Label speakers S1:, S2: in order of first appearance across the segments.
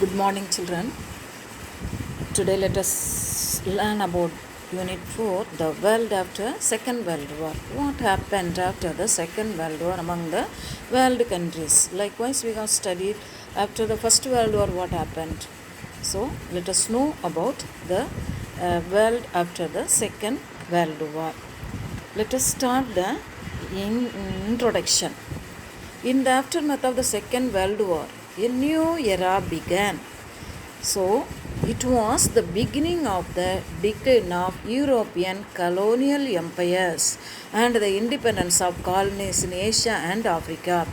S1: Good morning, children. Today let us learn about Unit 4, the world after Second World War. What happened after the Second World War among the world countries? Likewise, we have studied after the First World War what happened. So, let us know about the world after the Second World War. Let us start the introduction. In the aftermath of the Second World War, a new era began. So, it was the beginning of the decline of European colonial empires and the independence of colonies in Asia and Africa.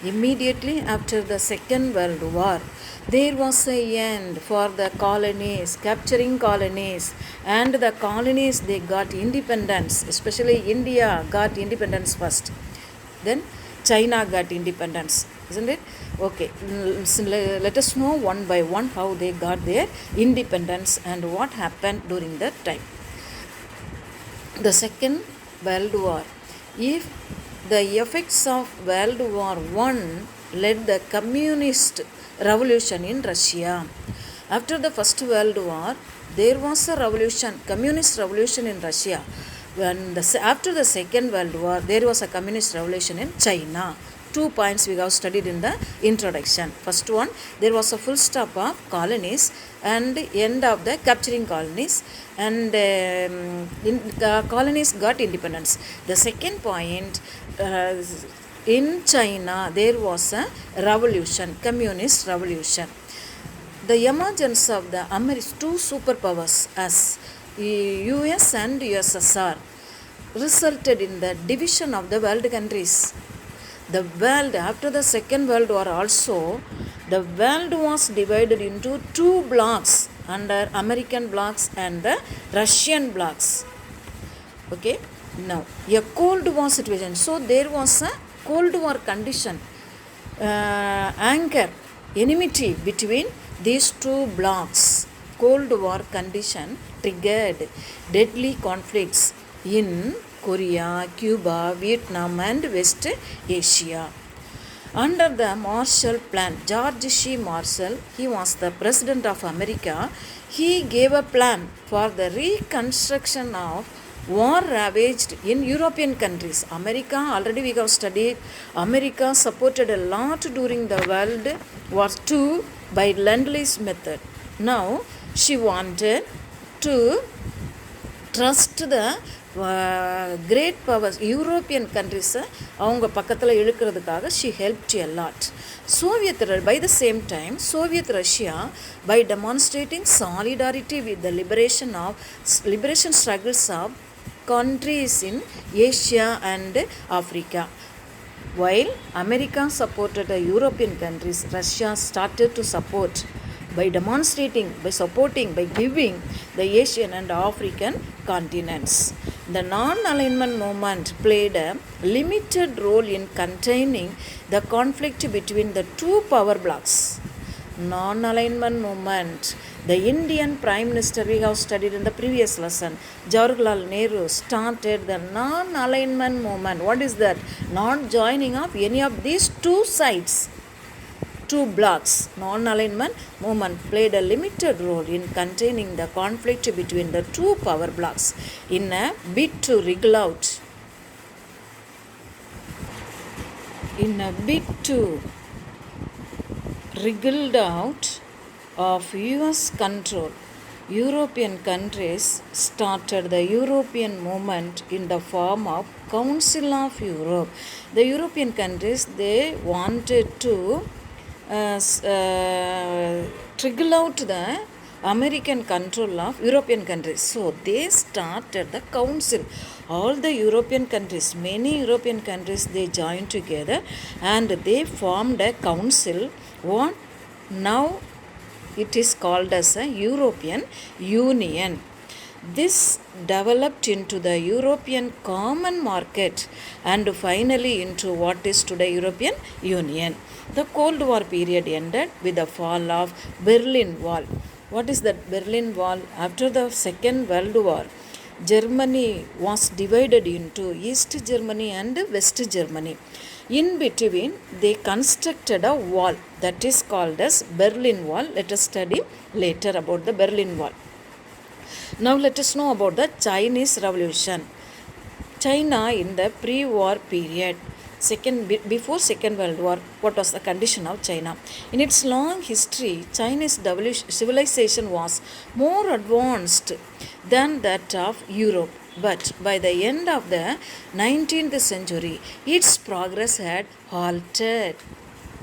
S1: Immediately after the Second World War, there was an end for the colonies, capturing colonies, and the colonies they got independence, especially India got independence first. Then China got independence, isn't it? Okay, so let us know one by one how they got their independence and what happened during that time. The Second World War. If the effects of World War I led the communist revolution in Russia. After the First World War, there was a revolution, communist revolution in Russia. After the Second World War, there was a communist revolution in China. 2 points we have studied in the introduction. First one, there was a full stop of colonies and end of the capturing colonies, and colonies got independence. The second point, in China there was a revolution, communist revolution. The emergence of the two superpowers as US and USSR resulted in the division of the world countries. The world after the Second World War also, the world was divided into two blocks under American blocks and the Russian blocks. Okay, now a Cold War situation. So there was a Cold War condition, anger, enmity between these two blocks. Cold War condition triggered deadly conflicts in Korea, Cuba, Vietnam and West Asia. Under the Marshall Plan, George C. Marshall, he was the President of America. He gave a plan for the reconstruction of war ravaged in European countries. America, already we have studied, America supported a lot during the World War II by Lend-Lease method. Now, she wanted to trust the great powers, European countries, அவங்க பக்கத்தில் இழுக்கிறதுக்காக she helped a lot. By the same time, Soviet Russia, by demonstrating solidarity with the liberation struggles of countries in Asia and Africa. While America supported the European countries, Russia started to support by demonstrating, by supporting, by giving the Asian and African continents. The non-alignment movement played a limited role in containing the conflict between the two power blocks. Non-alignment movement. The Indian Prime Minister, we have studied in the previous lesson, Jawaharlal Nehru started the non-alignment movement. What is that? Not joining of any of these two sides. Two blocks. Non-alignment movement played a limited role in containing the conflict between the two power blocks in a bid to wriggle out. Wriggled out of US control, European countries started the European movement in the form of Council of Europe. The European countries, they wanted to wriggle out the American control of European countries. So they started the council. All the European countries, many European countries, they joined together and they formed a council. What now it is called as a European Union. This developed into the European Common Market and finally into what is today European Union. The Cold War period ended with the fall of Berlin Wall. What is that Berlin Wall? After the Second World War, Germany was divided into East Germany and West Germany. In between, they constructed a wall that is called as Berlin Wall. Let us study later about the Berlin Wall. Now let us know about the Chinese Revolution. China in the pre-war period, before Second World War, what was the condition of China? In its long history, Chinese civilization was more advanced than that of Europe. But by the end of the 19th century, its progress had halted.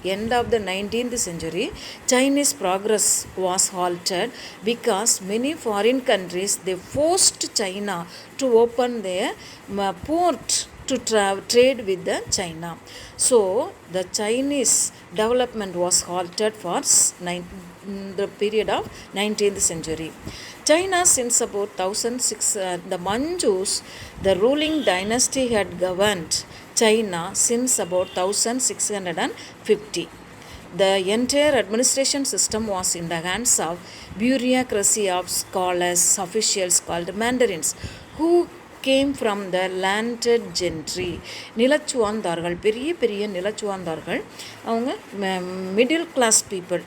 S1: End of the 19th century, Chinese progress was halted because many foreign countries, they forced China to open their port to trade with the China. So the Chinese development was halted for the period of 19th century. China, since about 1006, the Manchus, the ruling dynasty, had governed China since about 1650. The entire administration system was in the hands of bureaucracy of scholars, officials called mandarins, who came from the landed gentry. நிலச்சுவாந்தார்கள், பெரிய பெரிய நிலச்சுவாந்தார்கள், அவங்க middle class people.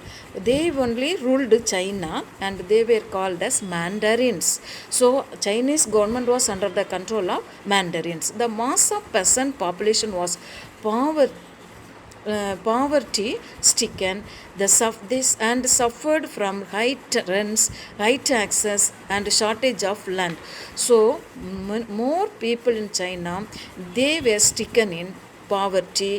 S1: They only ruled China and they were called as mandarins. So Chinese government was under the control of mandarins. The mass of peasant population was poverty stricken, and suffered from high rents, high taxes, and shortage of land. So more people in China, they were stricken in poverty,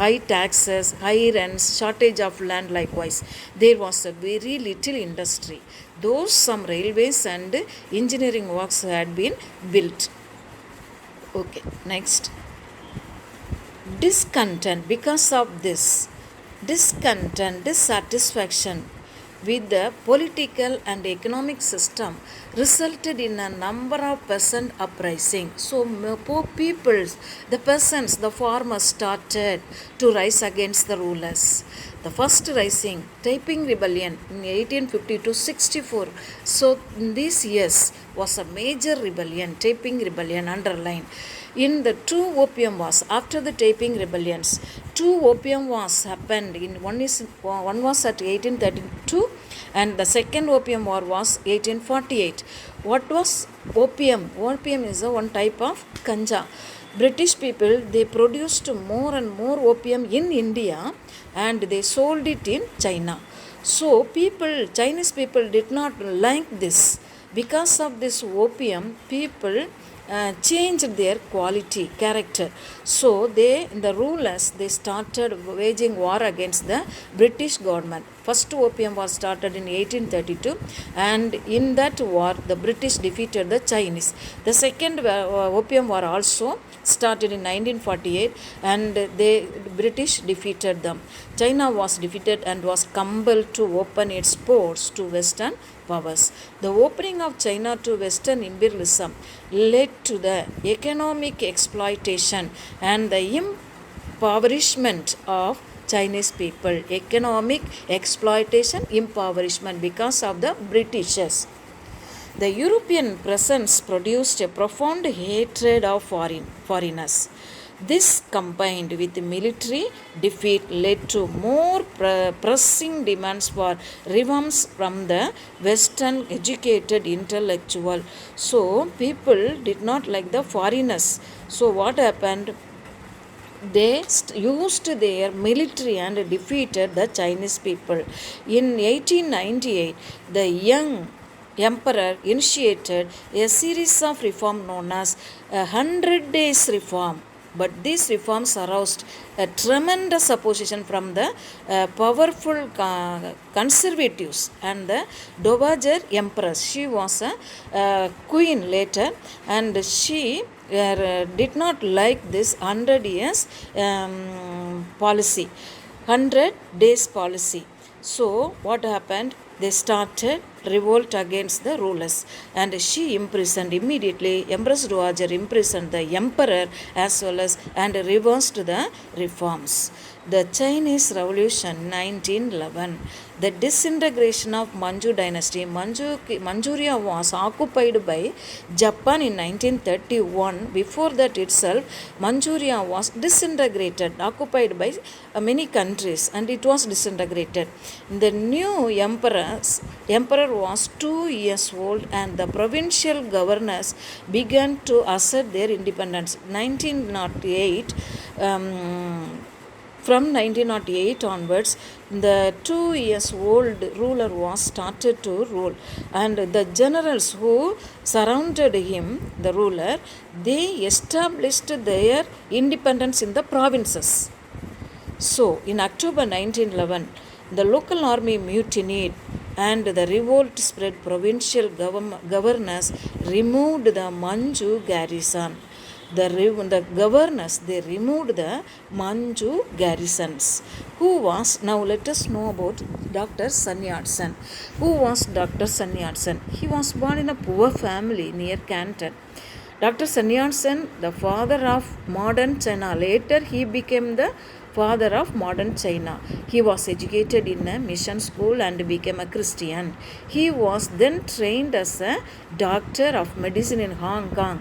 S1: high taxes, high rents, shortage of land. Likewise, there was a very little industry, though some railways and engineering works had been built. Okay, next. Dissatisfaction with the political and economic system resulted in a number of peasant uprisings. So poor people, the peasants, the farmers started to rise against the rulers. The first rising, Taiping Rebellion in 1850 to 64. So in these years was a major rebellion, Taiping Rebellion underlined. In the two opium wars, after the Taiping rebellions, two opium wars happened. One was at 1832 and the second opium war was 1848. What was opium? Opium is one type of ganja. British people, they produced more and more opium in India and they sold it in China. So Chinese people did not like this. Because of this opium, people changed their character. So the rulers, they started waging war against the British government. First opium war started in 1832 and in that war the British defeated the Chinese. The second opium war also started in 1948 and the British defeated them. China was defeated and was compelled to open its ports to Western powers. The opening of China to Western imperialism led to the economic exploitation and the impoverishment of Chinese people. Economic exploitation, impoverishment because of the Britishers. The European presence produced a profound hatred of foreigners. This combined with military defeat led to more pressing demands for reforms from the Western educated intellectual. So people did not like the foreigners. So what happened? They used their military and defeated the Chinese people. In 1898, the young emperor initiated a series of reforms known as 100 Days Reform. But these reforms aroused a tremendous opposition from the powerful conservatives and the Dowager Empress. She was a queen later and she did not like this 100 years policy, 100 days policy. So what happened? they started revolt against the rulers, and she imprisoned immediately. Empress Dowager imprisoned the emperor as well as and reversed the reforms. The Chinese Revolution 1911, the disintegration of Manchu dynasty. Manchuria was occupied by Japan in 1931. Before that itself, Manchuria was disintegrated, occupied by many countries, and it was disintegrated. The new emperor was 2 years old, and the provincial governors began to assert their independence. 1908. From 1908 onwards, the 2 years old ruler was started to rule, and the generals who surrounded him, the ruler, they established their independence in the provinces. So, in October 1911, the local army mutinied and the revolt spread. Provincial governors removed the Manchu garrison. The governors, they removed the Manchu garrisons. Who was, now let us know about Dr. Sun Yat-sen. Who was Dr. Sun Yat-sen? He was born in a poor family near Canton. Dr. Sun Yat-sen, the father of modern China. Later he became the father of modern China. He was educated in a mission school and became a Christian. He was then trained as a doctor of medicine in Hong Kong.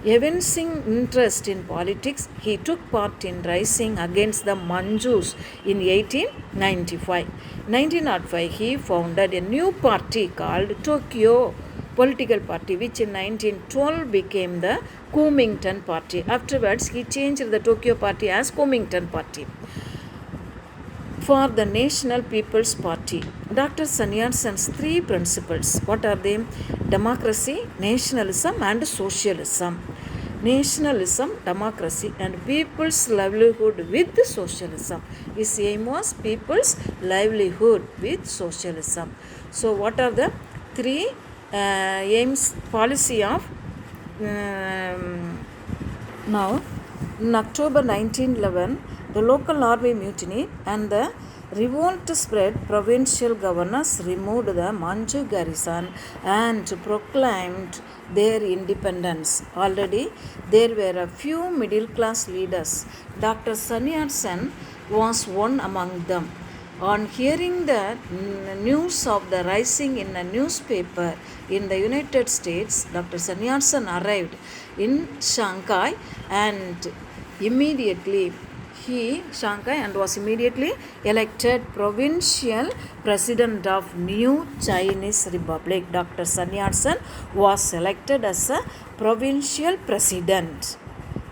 S1: Evincing interest in politics, he took part in rising against the Manchus in 1895. 1905, he founded a new party called Tokyo Political Party, which in 1912 became the Kuomintang Party. Afterwards, he changed the Tokyo Party as Kuomintang Party. For the National People's Party, Dr. Sun Yat-sen's 3 principles. What are they? Democracy, nationalism, and socialism. Nationalism, democracy, and people's livelihood with socialism. His aim was people's livelihood with socialism. So, what are the 3 aims, policy of now? In October 1911, the local army mutiny and the revolt spread. Provincial governors removed the Manchu garrison and proclaimed their independence. Already there were a few middle class leaders. Dr. Sun Yat-sen was one among them. On hearing the news of the rising in a newspaper in the United States, Dr. Sun Yat-sen arrived in Shanghai and was immediately elected provincial president of New Chinese Republic. Dr. Sun Yat-sen was elected as a provincial president.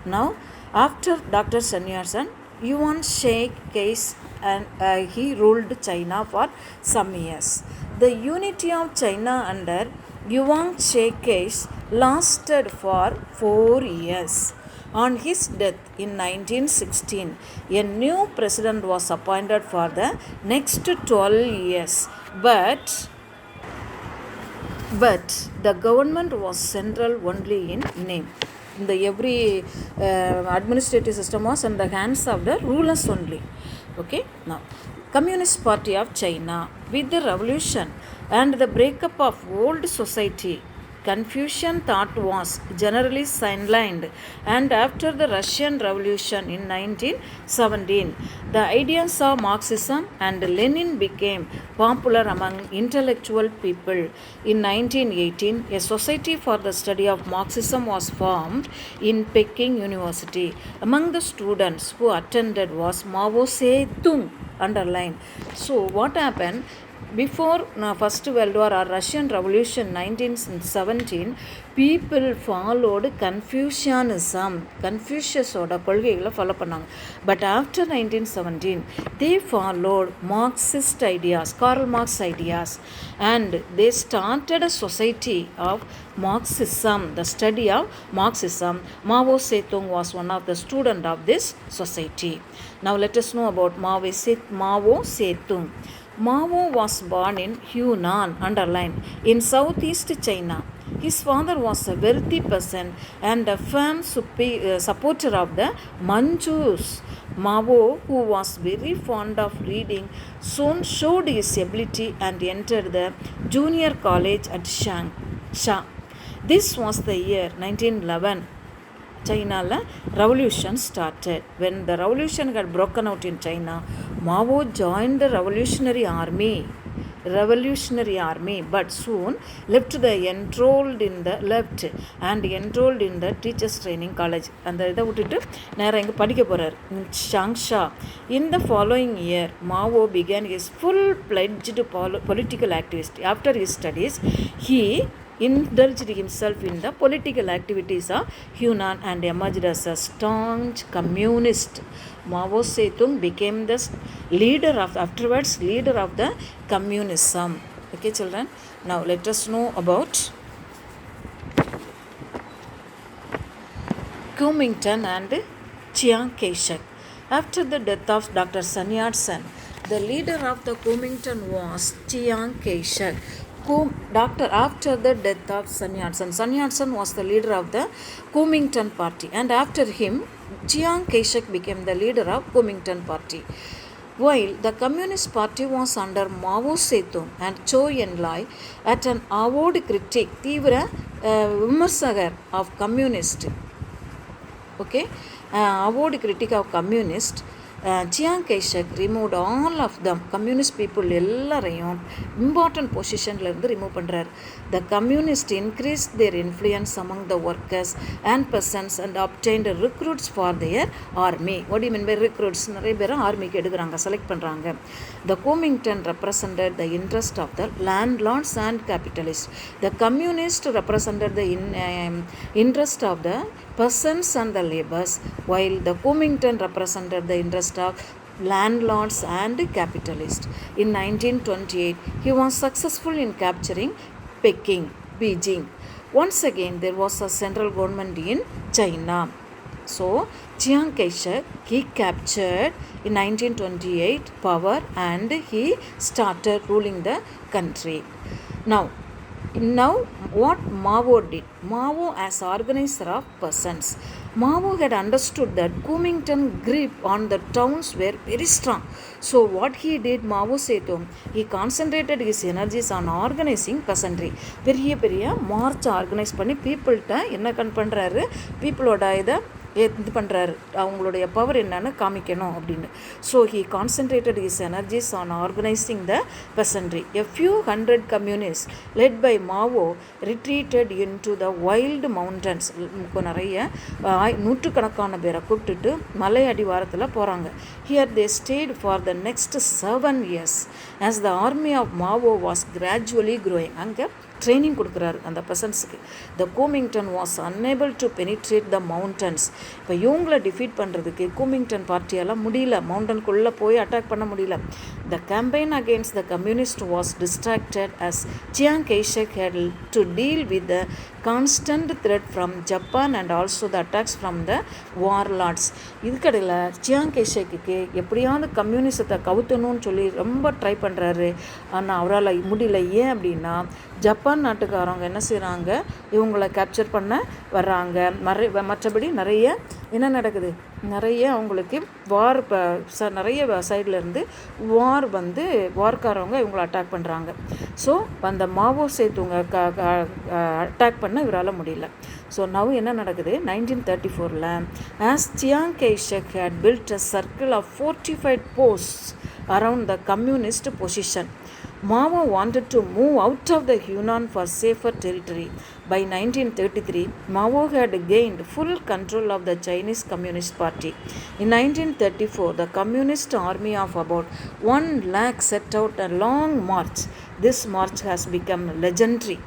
S1: Now, after Dr. Sun Yat-sen, Yuan Shi case and he ruled China for some years. The unity of China under Yuan Shi case lasted for 4 years. On his death in 1916, a new president was appointed for the next 12 years. But the government was central only in name. Every administrative system was in the hands of the rulers only. Okay, now Communist Party of China. With the revolution and the breakup of old society, Confucian thought was generally sidelined, and after the Russian Revolution in 1917, the ideas of Marxism and Lenin became popular among intellectual people. In 1918, a society for the study of Marxism was formed in Peking University. Among the students who attended was Mao Zedong, underlined. So, what happened? Before First World War or Russian Revolution 1917, people followed Confucianism. Confuciusoda கொள்கைகளை follow பண்ணாங்க. But after 1917, they followed Marxist ideas, Karl Marx ideas, and they started a society of Marxism, the study of Marxism. Mao Zedong was one of the students of this society. Now let us know about Mao Zedong. Mao was born in Hunan, underlined, in southeast China. His father was a wealthy person and a firm supporter of the Manchus. Mao, who was very fond of reading, soon showed his ability and entered the junior college at Sha. This was the year 1911. China revolution started. When the revolution had broken out in China, Mao joined the revolutionary army, but soon left and enrolled in the teachers training college. And இதை விட்டுட்டு நேராக இங்கே படிக்க போகிறார் Changsha. In the following year, Mao began his full-fledged political activity. After his studies, he indulged himself in the political activities of Hunan and emerged as a staunch communist. Mao Zedong became the afterwards leader of the communism. Okay, children. Now let us know about Kuomintang and Chiang Kai-shek. After the death of Dr. Sun Yat-sen, the leader of the Kuomintang was Chiang Kai-shek. After the death of Sun Yat-sen was the leader of the Kuomintang party, and after him, Chiang Kai-shek became the leader of Kuomintang party. While the Communist Party was under Mao Zedong and Zhou Enlai, at an avowed critic, Tivra Vimarsagar of communist, avowed critic of communist, Chiang Kai-shek removed all of them. Communist people எல்லாரையும் important positionல இருந்து remove பண்றார். The communists increased their influence among the workers and peasants and obtained recruits for their army. What do you mean by recruits? நிறைய பேர் ஆர்மிக்கு எடுக்கிறாங்க, select பண்றாங்க. The Kuomintang represented the interest of the landlords and capitalists. The communists represented the interest of the peasants and the laborers, while the Kuomintang represented the interest of landlords and capitalists. In 1928, he was successful in capturing Beijing. Once again, there was a central government in China. So, Chiang Kai-shek, he captured in 1928 power and he started ruling the country. Now what Mao did? Mao as organizer of peasants. Mao had understood that Kuomintang grip on the towns were very strong. So what he did, Mao Zedong, he concentrated his energies on organizing peasantry. பெரிய March organise பண்ணி பீப்புள்கிட்ட என்ன பண்ணுறாரு, பீப்புளோட இதை இது பண்ணுறாரு, அவங்களுடைய power என்னன்னு காமிக்கணும் அப்படின்னு. So he concentrated his energies on organising the peasantry. A few hundred communists led by Mao retreated into the wild mountains. நிறைய நூற்றுக்கணக்கான பேரை கூப்பிட்டுட்டு மலை அடிவாரத்தில் போகிறாங்க. Here they stayed for the next 7 years as the army of Mao was gradually growing. அங்கே training கொடுக்குறாரு அந்த பெசன்ட்ஸுக்கு. த Kuomintang was unable to penetrate the mountains. இப்போ இவங்களை டிஃபீட் பண்ணுறதுக்கு Kuomintang பார்ட்டியால் முடியல, மவுண்டனுக்குள்ளே போய் அட்டாக் பண்ண முடியல. The campaign against the communist was distracted as Chiang Kai-shek had to deal with the constant threat from Japan and also the attacks from the warlords. இதுக்கடையில் Chiang கைஷேக்கு எப்படியாவது கம்யூனிசத்தை கவுத்தணும்னு சொல்லி ரொம்ப ட்ரை பண்ணுறாரு. ஆனால் அவரால் முடியல. ஏன் அப்படின்னா ஜப்பான் நாட்டுக்காரங்க என்ன செய்கிறாங்க, இவங்களை கேப்சர் பண்ண வர்றாங்க. மற்றபடி நிறைய என்ன நடக்குது, நிறைய அவங்களுக்கு வார் நிறைய சைட்லேருந்து வார்க்காரவங்க இவங்களை அட்டாக் பண்ணுறாங்க. ஸோ அந்த மாவோ சேத்துங்க அட்டாக் பண்ண இவரால் முடியல. ஸோ நவ் என்ன நடக்குது, 1934 as Chiang Kai-shek had built a circle of fortified posts around the communist position, Mao wanted to move out of the Hunan for safer territory. By 1933, Mao had gained full control of the Chinese Communist Party. In 1934, the Communist army of about 1 lakh set out a long march. This march has become legendary.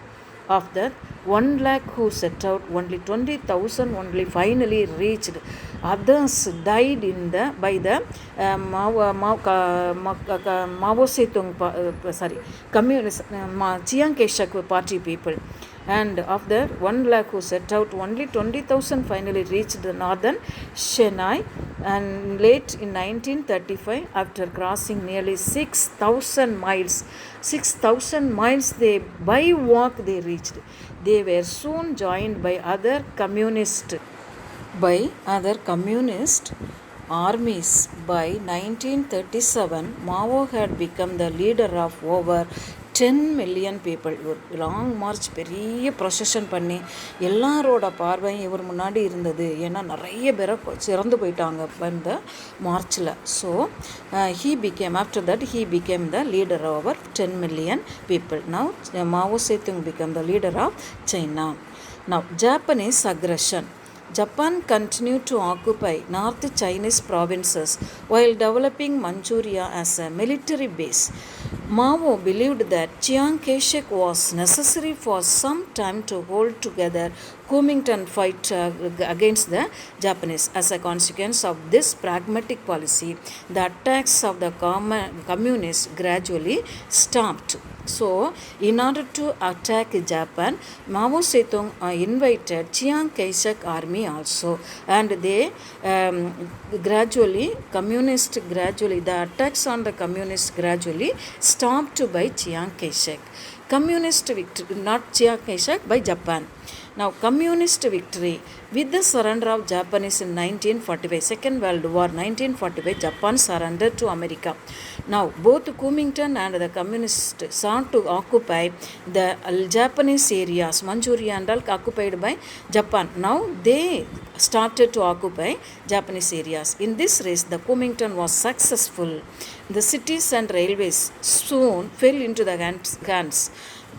S1: Of that 1 lakh who set out, only 20,000 only finally reached. Others died by the Mao Zedong communist Chiang Kai-shek party people. And of the 1 lakh who set out, only 20,000 finally reached the northern Chennai. And late in 1935, after crossing nearly 6,000 miles, they by walk they reached. They were soon joined by other communist armies. By 1937, Mao had become the leader of over 10 million people. ஒரு long March, பெரிய procession பண்ணி எல்லாரோட பார்வையும் இவர் முன்னாடி இருந்தது. ஏன்னா நிறைய பேரை சிறந்து போயிட்டாங்க இந்த மார்ச்சில். So he became, after that he became the leader over 10 million people. Now Mao Zedong became the leader of China. Now Japanese aggression. Japan continued to occupy North Chinese provinces while developing Manchuria as a military base. Mao believed that Chiang Kai-shek was necessary for some time to hold together Kuomintang fight against the Japanese. As a consequence of this pragmatic policy, the attacks of the communists gradually stopped. So, in order to attack Japan, Mao Zedong invited Chiang Kai-shek army also, and they the attacks on the communists gradually stopped by Chiang Kai-shek. Communist victory, not Chiang Kai-shek, by Japan. Now, communist victory. With the surrender of Japanese in 1945, Second World War 1945, Japan surrendered to America. Now, both Kuomintang and the communists sought to occupy the Japanese areas. Manchuria and all occupied by Japan. Now, they started to occupy Japanese areas. In this race, the Kuomintang was successful. The cities and railways soon fell into the hands.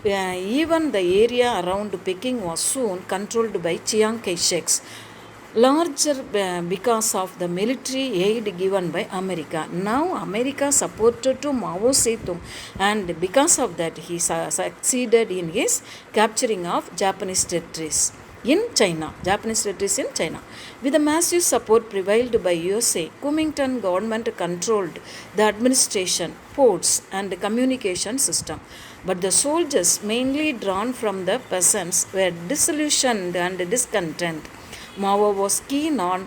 S1: Even the area around Peking was soon controlled by Chiang Kai-shek's, larger because of the military aid given by America. Now America supported to Mao Zedong, and because of that he succeeded in his capturing of Japanese territories in China. With a massive support prevailed by USA, Kuomintang government controlled the administration, ports and communication system. But the soldiers, mainly drawn from the peasants, were disillusioned and discontent. Mao was keen on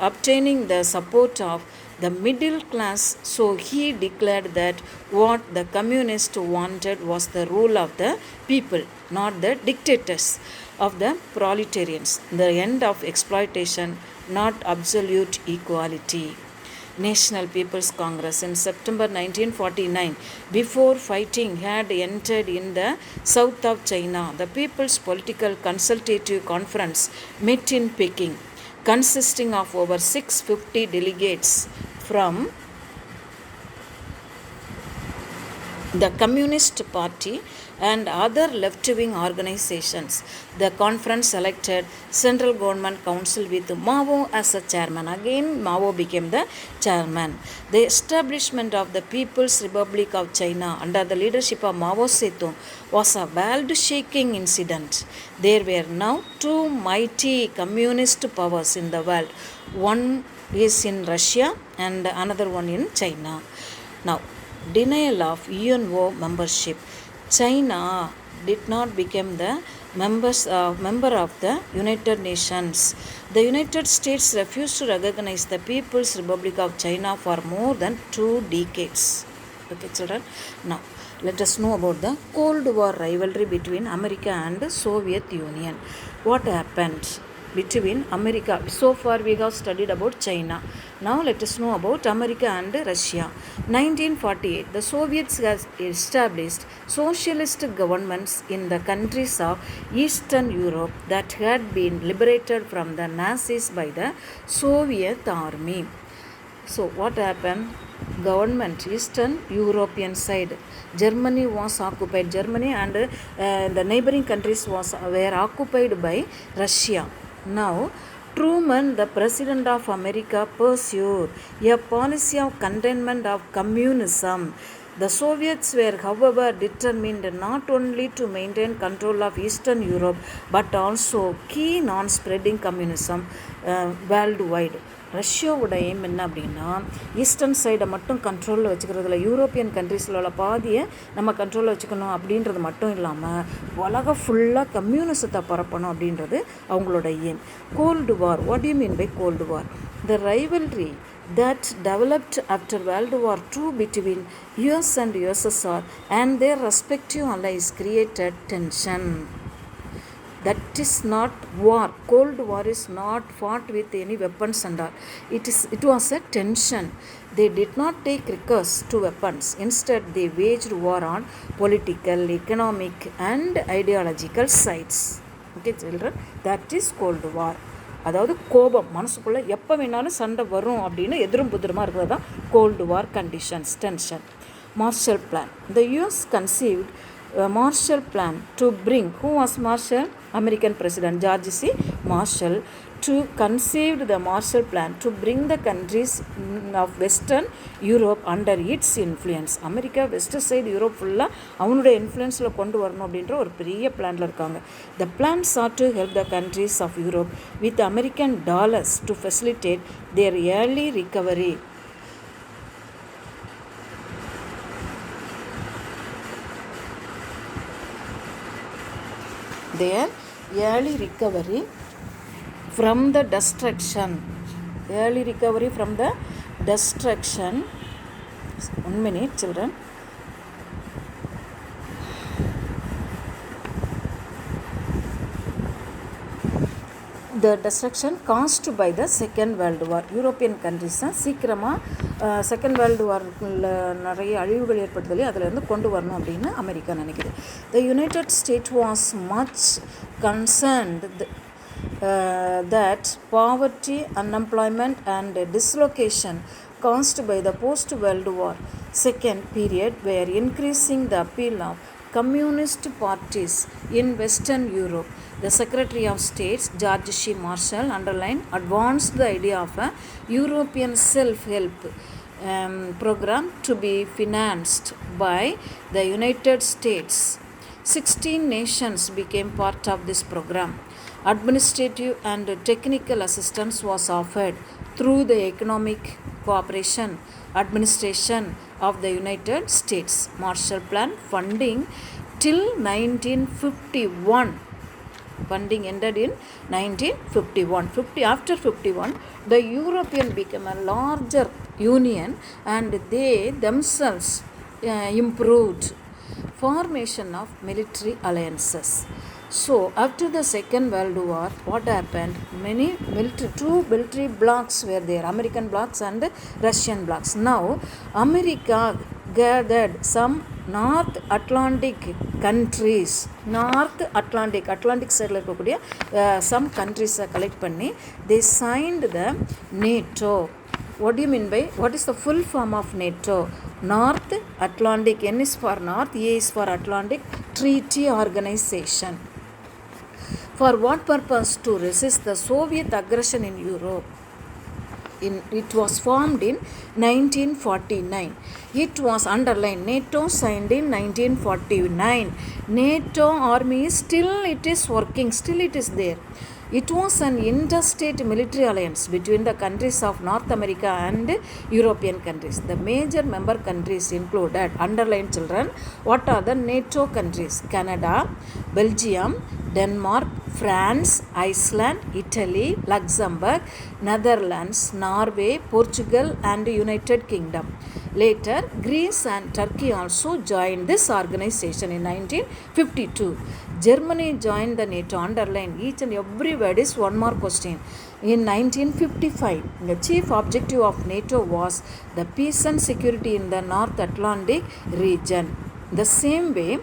S1: obtaining the support of the middle class, so he declared that what the communists wanted was the rule of the people, not the dictators of the proletarians, the end of exploitation, not absolute equality. National People's Congress in September 1949, before fighting had entered in the south of China. The People's Political Consultative Conference met in Peking, consisting of over 650 delegates from the Communist Party and other left-wing organizations. The conference elected Central Government Council with Mao as a chairman. Again, Mao became the chairman. The establishment of the People's Republic of China under the leadership of Mao Zedong was a world-shaking incident. There were now two mighty communist powers in the world. One is in Russia and another one in China. Now, denial of UNO membership. China did not become the member of the United Nations. The United States refused to recognize the People's Republic of China for more than 2 decades. Okay, children. Now, let us know about the Cold War rivalry between America and the Soviet Union. What happened between America? So far we have studied about China. Now let us know about America and Russia. 1948, the Soviets has established socialist governments in the countries of Eastern Europe that had been liberated from the Nazis by the Soviet army. So what happened? Government, Eastern European side, Germany was occupied. Germany and the neighboring countries were occupied by Russia. Now, Truman, the President of America, pursued a policy of containment of communism. The Soviets were, however, determined not only to maintain control of Eastern Europe but also keen on spreading communism worldwide. ரஷ்யாவோட aim என்ன அப்படின்னா, eastern சைடை மட்டும் கண்ட்ரோலில் வச்சுக்கிறதுல, European கண்ட்ரீஸில் உள்ள பாதியை நம்ம கண்ட்ரோலில் வச்சுக்கணும் அப்படின்றது மட்டும் இல்லாமல் உலகம் ஃபுல்லாக கம்யூனிசத்தை பரப்பணும் அப்படின்றது அவங்களோட aim. Cold war. What you mean by cold war? The rivalry that developed after World War II between US and USSR and their respective allies created tension. That is not war. Cold War is not fought with any weapons and all. It was a tension. They did not take recourse to weapons. Instead, they waged war on political, economic and ideological sides. Okay children, that is Cold War. அதாவது கோபம் மனசுக்குள்ளே எப்போ வேணாலும் சண்டை வரும் அப்படின்னு எதிரும் புதிரமாக இருக்கிறது தான் gold war conditions, tension. Marshall Plan. The US conceived Marshall Plan to bring, who was Marshall? American President George C. Marshall conceived the Marshall Plan to bring the countries of Western Europe under its influence. America west side Europe ஃபுல்லாக அவனுடைய இன்ஃப்ளூயன்ஸில் கொண்டு வரணும் அப்படின்ற ஒரு பெரிய பிளானில் இருக்காங்க. The plan sought to help the countries of Europe with American dollars to facilitate their early recovery. Their early recovery from the destruction. Early recovery from the destruction. 1 minute children. The destruction caused by the Second World War. European countries தான் சீக்கிரமாக second world வாரில் நிறைய அழிவுகள் ஏற்படுத்தலையே அதிலேருந்து கொண்டு வரணும் அப்படின்னு America நினைக்குது. The United States was much concerned that poverty, unemployment and dislocation caused by the post-World War second period were increasing the appeal of communist parties in Western Europe. The Secretary of State, George C. Marshall, advanced the idea of a European self-help program to be financed by the United States. 16 nations became part of this program. Administrative and technical assistance was offered through the Economic Cooperation Administration of the United States. Marshall Plan funding till 1951. Funding ended in 1951. After 51, the European became a larger union and they themselves improved formation of military alliances. So after the Second World War, what happened? Two military blocks were there, American blocks and Russian blocks. Now America gathered some North Atlantic countries, Atlantic side இருக்கக்கூடிய some countries collect பண்ணி they signed the NATO. What do you mean by, what is the full form of NATO? North Atlantic, N is for North, A is for Atlantic Treaty Organization. For what purpose? To resist the Soviet aggression in Europe. It was formed in 1949. It was underlined. NATO signed in 1949. NATO army still it is working, still it is there. It was an interstate military alliance between the countries of North America and European countries. The major member countries included, underline children, what are the NATO countries? Canada, Belgium, Denmark, France, Iceland, Italy, Luxembourg, Netherlands, Norway, Portugal and United Kingdom. Later, Greece and Turkey also joined this organization in 1952. Germany joined the NATO, underline each and every word is one more question. In 1955, the chief objective of NATO was the peace and security in the North Atlantic region. The same way,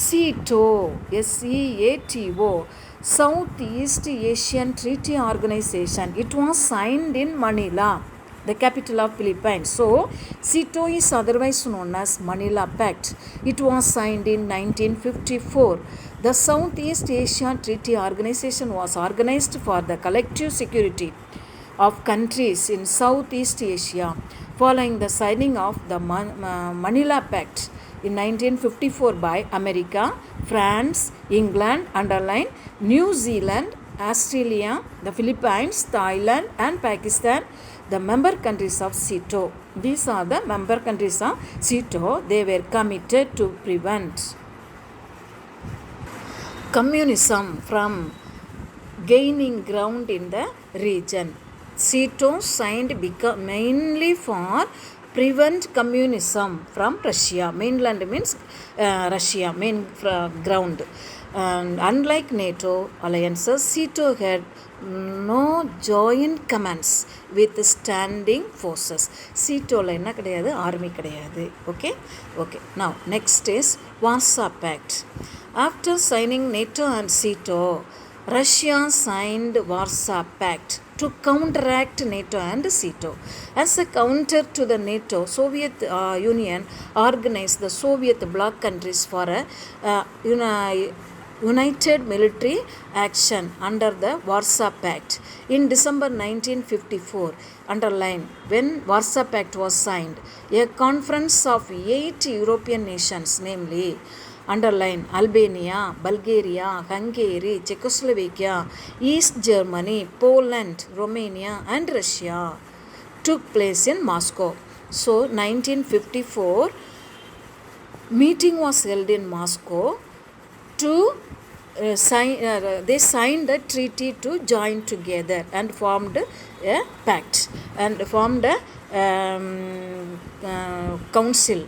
S1: SEATO, SEATO, Southeast Asian Treaty Organization, it was signed in Manila, the capital of Philippines. So, SEATO is otherwise known as Manila Pact. It was signed in 1954. The Southeast Asia Treaty Organization was organized for the collective security of countries in Southeast Asia. Following the signing of the Manila Pact in 1954 by America, France, England, underline New Zealand, Australia, the Philippines, Thailand and Pakistan, the member countries of SEATO. These are the member countries of SEATO. They were committed to prevent communism from gaining ground in the region. SEATO signed mainly for prevent communism from Russia. Mainland means Russia, main ground. And unlike NATO alliances, SEATO had no joint commands with standing forces. SEATOல என்ன கிடையாது, army கிடையாது. Okay. Now next is Warsaw Pact. After signing NATO and SEATO, Russia signed Warsaw Pact to counteract NATO and SEATO. As a counter to the NATO, Soviet Union organized the Soviet bloc countries for a united military action under the Warsaw Pact. In December 1954, underline, when Warsaw Pact was signed, a conference of 8 European nations, namely, underline, Albania, Bulgaria, Hungary, Czechoslovakia, East Germany, Poland, Romania and Russia, took place in Moscow. So 1954 meeting was held in Moscow to they signed a treaty to join together and formed a pact and formed a council.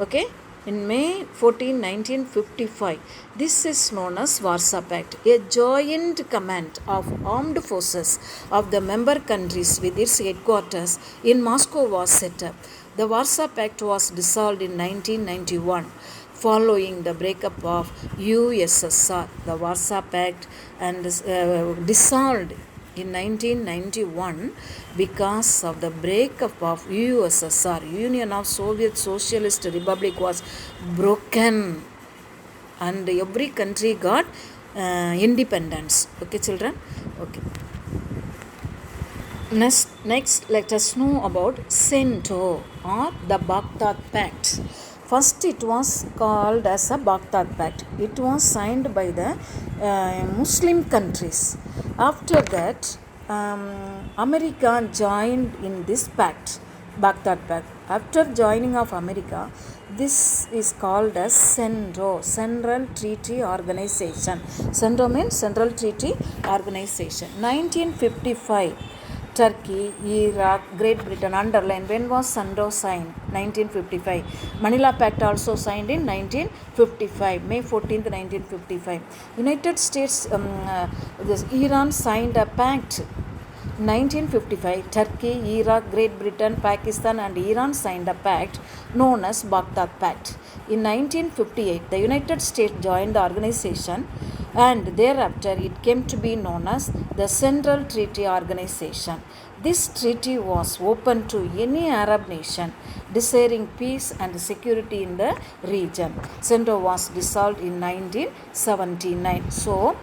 S1: Okay, in May 14, 1955. This is known as Warsaw Pact. A joint command of armed forces of the member countries with its headquarters in Moscow was set up. The Warsaw Pact was dissolved in 1991 following the breakup of USSR. The Warsaw Pact and dissolved in 1991 because of the breakup of USSR, Union of Soviet Socialist Republic, was broken and every country got independence. Okay, children? Okay. Next, let us know about CENTO or the Baghdad Pact. First, it was called as a Baghdad Pact. It was signed by the Muslim countries. After that, America joined in this pact, Baghdad Pact. After joining of America, this is called as CENTO, Central Treaty Organization. CENTO means Central Treaty Organization. 1955. Turkey, Iraq, Great Britain, underline, when was CENTO signed? 1955. Manila Pact also signed in 1955, May 14th, 1955. United States, Iran signed a pact. 1955, Turkey, Iraq, Great Britain, Pakistan and Iran signed a pact known as Baghdad Pact. In 1958, the United States joined the organization and thereafter it came to be known as the Central Treaty Organization. This treaty was open to any Arab nation desiring peace and security in the region. CENTO was dissolved in 1979. So,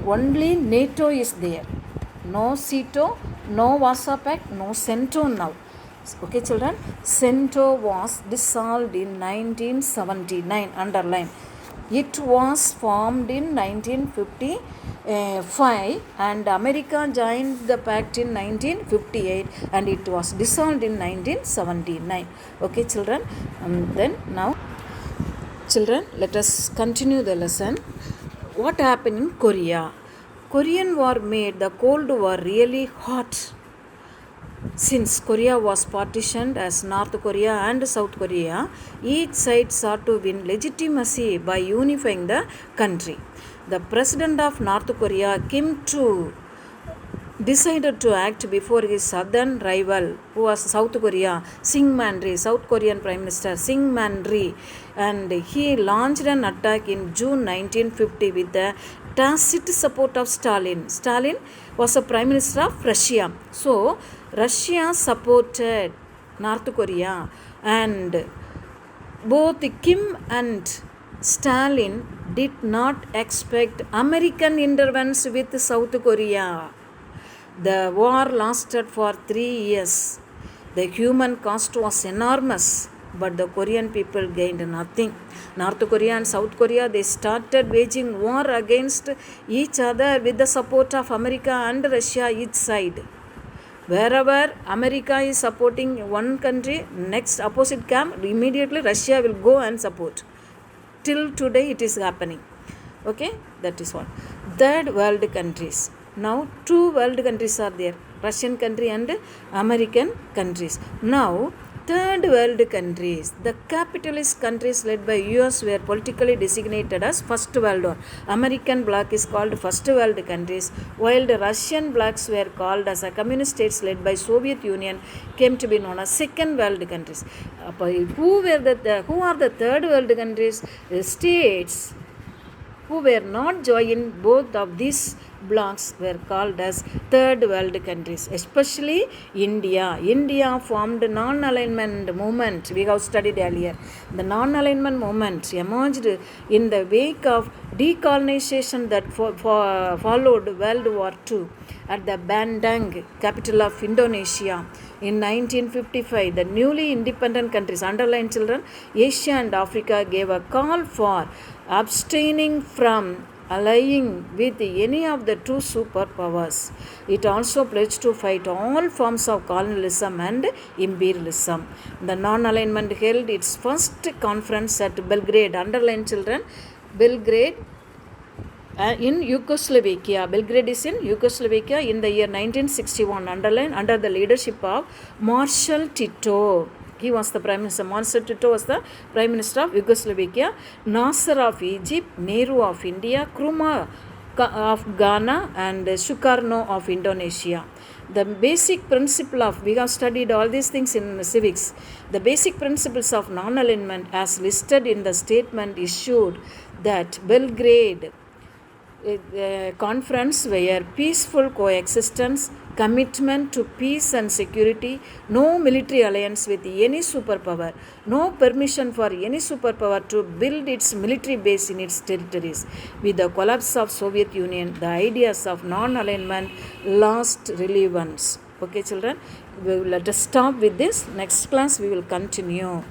S1: only NATO is there. No SEATO, no Warsaw Pact, no CENTO now. Okay, children? CENTO was dissolved in 1979. Underline. It was formed in 1955 and America joined the pact in 1958 and it was dissolved in 1979. Okay, children? Then now, children, let us continue the lesson. What happened in Korea? Korean War made the Cold War really hot. Since Korea was partitioned as North Korea and South Korea, each side sought to win legitimacy by unifying the country. The president of North Korea, Kim Il-sung, decided to act before his southern rival, who was South Korea, Syngman-rhee, South Korean Prime Minister Syngman-rhee, and he launched an attack in June 1950 with the tacit support of Stalin. Stalin was a Prime Minister of Russia. So, Russia supported North Korea and both Kim and Stalin did not expect American intervention with South Korea. The war lasted for 3 years. The human cost was enormous, but the Korean people gained nothing. North Korea and South Korea, they started waging war against each other with the support of America and Russia each side. Wherever America is supporting one country, next opposite camp, immediately Russia will go and support. Till today it is happening. Okay, that is what. Third world countries. Now 2 world countries are there, Russian country and American countries. Now Third world countries. The capitalist countries led by US were politically designated as First World War. American bloc is called First World countries, while the Russian blocs were called as a communist states led by Soviet Union came to be known as Second World countries. Who are the third world countries? States who were not joined both of these blocs were called as third world countries, especially India. India formed non-alignment movement. We have studied earlier. The non-alignment movement emerged in the wake of decolonization that followed World War II at the Bandung, capital of Indonesia. In 1955, the newly independent countries, underline children, Asia and Africa, gave a call for abstaining from allying with any of the two superpowers. It also pledged to fight all forms of colonialism and imperialism. The non-alignment held its first conference at Belgrade, underline children, Belgrade in Yugoslavia. Belgrade is in Yugoslavia in the year 1961, underline, under the leadership of Marshal Tito. He was the Prime Minister. Marshal Tito was the Prime Minister of Yugoslavia. Nasser of Egypt, Nehru of India, Nkrumah of Ghana, and Sukarno of Indonesia. The basic principle of, we have studied all these things in civics, the basic principles of non-alignment as listed in the statement issued that Belgrade conference were peaceful coexistence, commitment to peace and security, no military alliance with any superpower, no permission for any superpower to build its military base in its territories. With the collapse of Soviet Union, the ideas of non-alignment lost relevance. Okay, children, let us stop with this. Next class we will continue.